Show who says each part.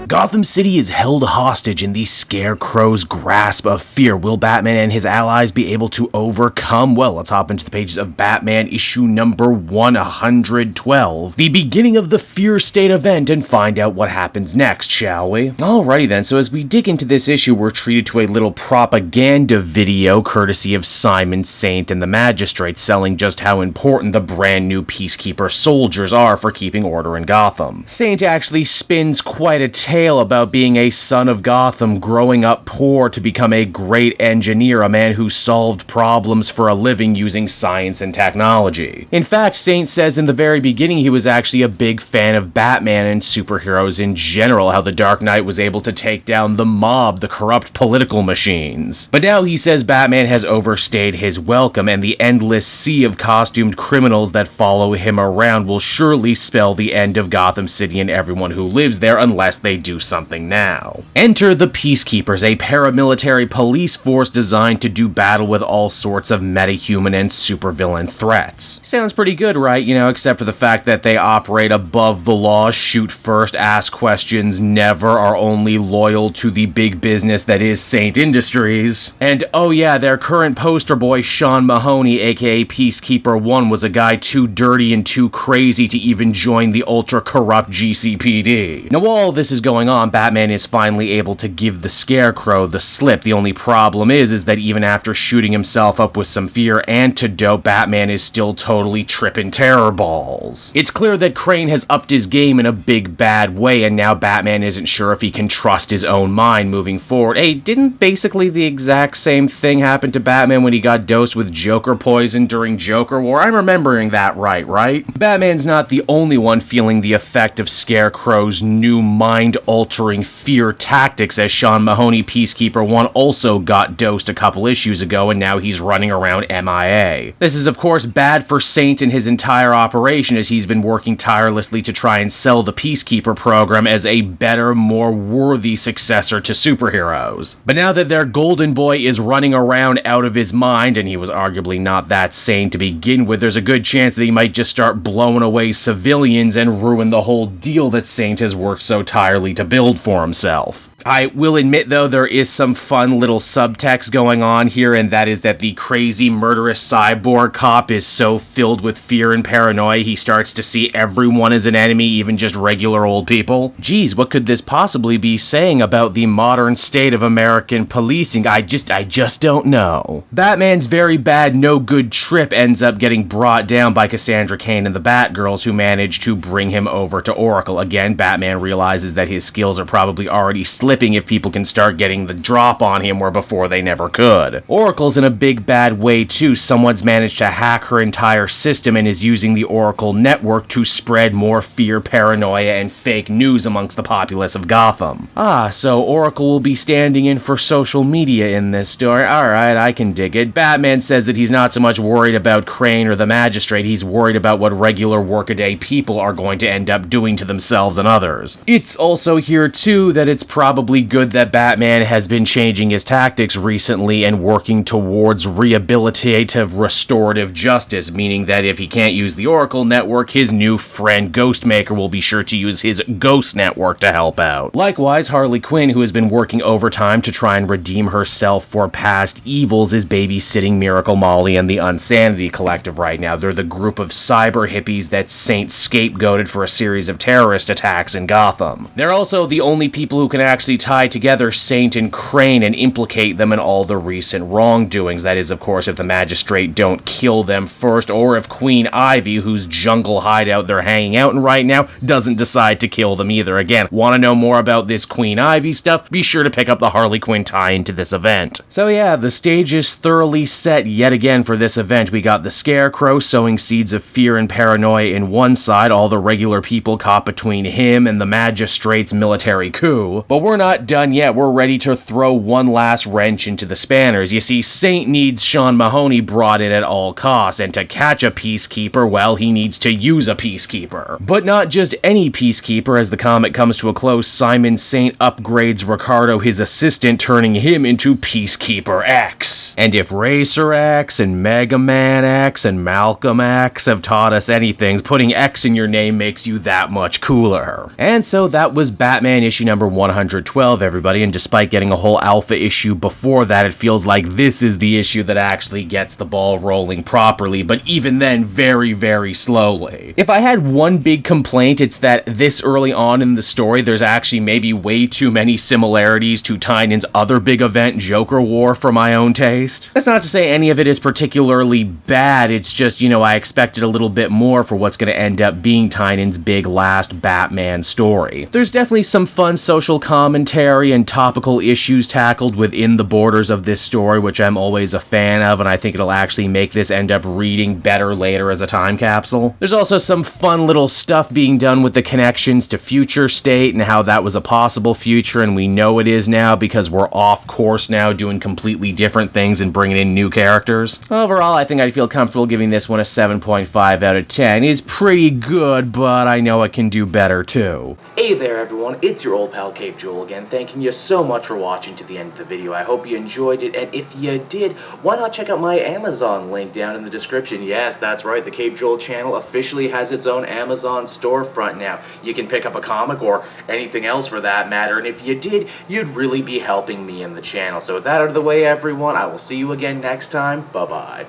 Speaker 1: Gotham City is held hostage in the Scarecrow's grasp of fear. Will Batman and his allies be able to overcome? Well, let's hop into the pages of Batman issue number 112, the beginning of the Fear State event, and find out what happens next, shall we? Alrighty then, so as we dig into this issue, we're treated to a little propaganda video courtesy of Simon Saint and the Magistrate, selling just how important the brand new Peacekeeper soldiers are for keeping order in Gotham. Saint actually spins quite a tale about being a son of Gotham, growing up poor to become a great engineer, a man who solved problems for a living using science and technology. In fact, Saint says in the very beginning he was actually a big fan of Batman and superheroes in general, how the Dark Knight was able to take down the mob, the corrupt political machines. But now he says Batman has overstayed his welcome, and the endless sea of costumed criminals that follow him around will surely spell the end of Gotham City and everyone who lives there unless they do something now. Enter the Peacekeepers, a paramilitary police force designed to do battle with all sorts of metahuman and supervillain threats. Sounds pretty good, right? You know, except for the fact that they operate above the law, shoot first, ask questions never, are only loyal to the big business that is Saint Industries. And oh yeah, their current poster boy, Sean Mahoney, aka Peacekeeper-01, was a guy too dirty and too crazy to even join the ultra-corrupt GCPD. Now while all this is going on, Batman is finally able to give the Scarecrow the slip. The only problem is that even after shooting himself up with some fear antidote, Batman is still totally tripping terror balls. It's clear that Crane has upped his game in a big bad way, and now Batman isn't sure if he can trust his own mind moving forward. Hey, didn't basically the exact same thing happen to Batman when he got dosed with Joker poison during Joker War? I'm remembering that right? Batman's not the only one feeling the effect of Scarecrow's new mind-altering fear tactics, as Sean Mahoney, Peacekeeper-01, also got dosed a couple issues ago, and now he's running around MIA. This is of course bad for Saint and his entire operation, as he's been working tirelessly to try and sell the Peacekeeper program as a better, more worthy successor to superheroes. But now that their golden boy is running around out of his mind, and he was arguably not that sane to begin with, there's a good chance that he might just start blowing away civilians and ruin the whole deal that Saint has worked so tirelessly to build for himself. I will admit, though, there is some fun little subtext going on here, and that is that the crazy, murderous cyborg cop is so filled with fear and paranoia he starts to see everyone as an enemy, even just regular old people. Geez, what could this possibly be saying about the modern state of American policing? I just don't know. Batman's very bad, no good trip ends up getting brought down by Cassandra Cain and the Batgirls, who manage to bring him over to Oracle. Again, Batman realizes that his skills are probably already slipping if people can start getting the drop on him where before they never could. Oracle's in a big bad way too. Someone's managed to hack her entire system and is using the Oracle network to spread more fear, paranoia, and fake news amongst the populace of Gotham. So Oracle will be standing in for social media in this story. Alright, I can dig it. Batman says that he's not so much worried about Crane or the Magistrate, he's worried about what regular workaday people are going to end up doing to themselves and others. It's also here too that it's probably good that Batman has been changing his tactics recently and working towards rehabilitative restorative justice, meaning that if he can't use the Oracle network, his new friend Ghostmaker will be sure to use his Ghost network to help out. Likewise, Harley Quinn, who has been working overtime to try and redeem herself for past evils, is babysitting Miracle Molly and the Unsanity Collective right now. They're the group of cyber hippies that Saint scapegoated for a series of terrorist attacks in Gotham. They're also the only people who can actually tie together Saint and Crane and implicate them in all the recent wrongdoings. That is, of course, if the Magistrate don't kill them first, or if Queen Ivy, whose jungle hideout they're hanging out in right now, doesn't decide to kill them either. Again, want to know more about this Queen Ivy stuff? Be sure to pick up the Harley Quinn tie-in to this event. So yeah, the stage is thoroughly set yet again for this event. We got the Scarecrow sowing seeds of fear and paranoia in one side, all the regular people caught between him and the Magistrate's military coup. But we're we're not done yet. We're ready to throw one last wrench into the spanners. You see, Saint needs Sean Mahoney brought in at all costs, and to catch a Peacekeeper, well, he needs to use a Peacekeeper. But not just any Peacekeeper. As the comic comes to a close, Simon Saint upgrades Ricardo, his assistant, turning him into Peacekeeper X. And if Racer X and Mega Man X and Malcolm X have taught us anything, putting X in your name makes you that much cooler. And so that was Batman issue number 112, everybody, and despite getting a whole alpha issue before that, it feels like this is the issue that actually gets the ball rolling properly, but even then, very, very slowly. If I had one big complaint, it's that this early on in the story, there's actually maybe way too many similarities to Tynan's other big event, Joker War, for my own taste. That's not to say any of it is particularly bad, it's just, I expected a little bit more for what's going to end up being Tynan's big last Batman story. There's definitely some fun social commentary and topical issues tackled within the borders of this story, which I'm always a fan of, and I think it'll actually make this end up reading better later as a time capsule. There's also some fun little stuff being done with the connections to Future State and how that was a possible future, and we know it is now because we're off course now doing completely different things and bringing in new characters. Overall, I think I'd feel comfortable giving this one a 7.5 out of 10. It's pretty good, but I know it can do better too. Hey there everyone, it's your old pal Cape Joel again, thanking you so much for watching to the end of the video. I hope you enjoyed it, and if you did, why not check out my Amazon link down in the description. Yes, that's right, the Cape Joel channel officially has its own Amazon storefront now. You can pick up a comic or anything else for that matter, and if you did, you'd really be helping me in the channel. So with that out of the way, everyone, I will see you again next time. Bye-bye.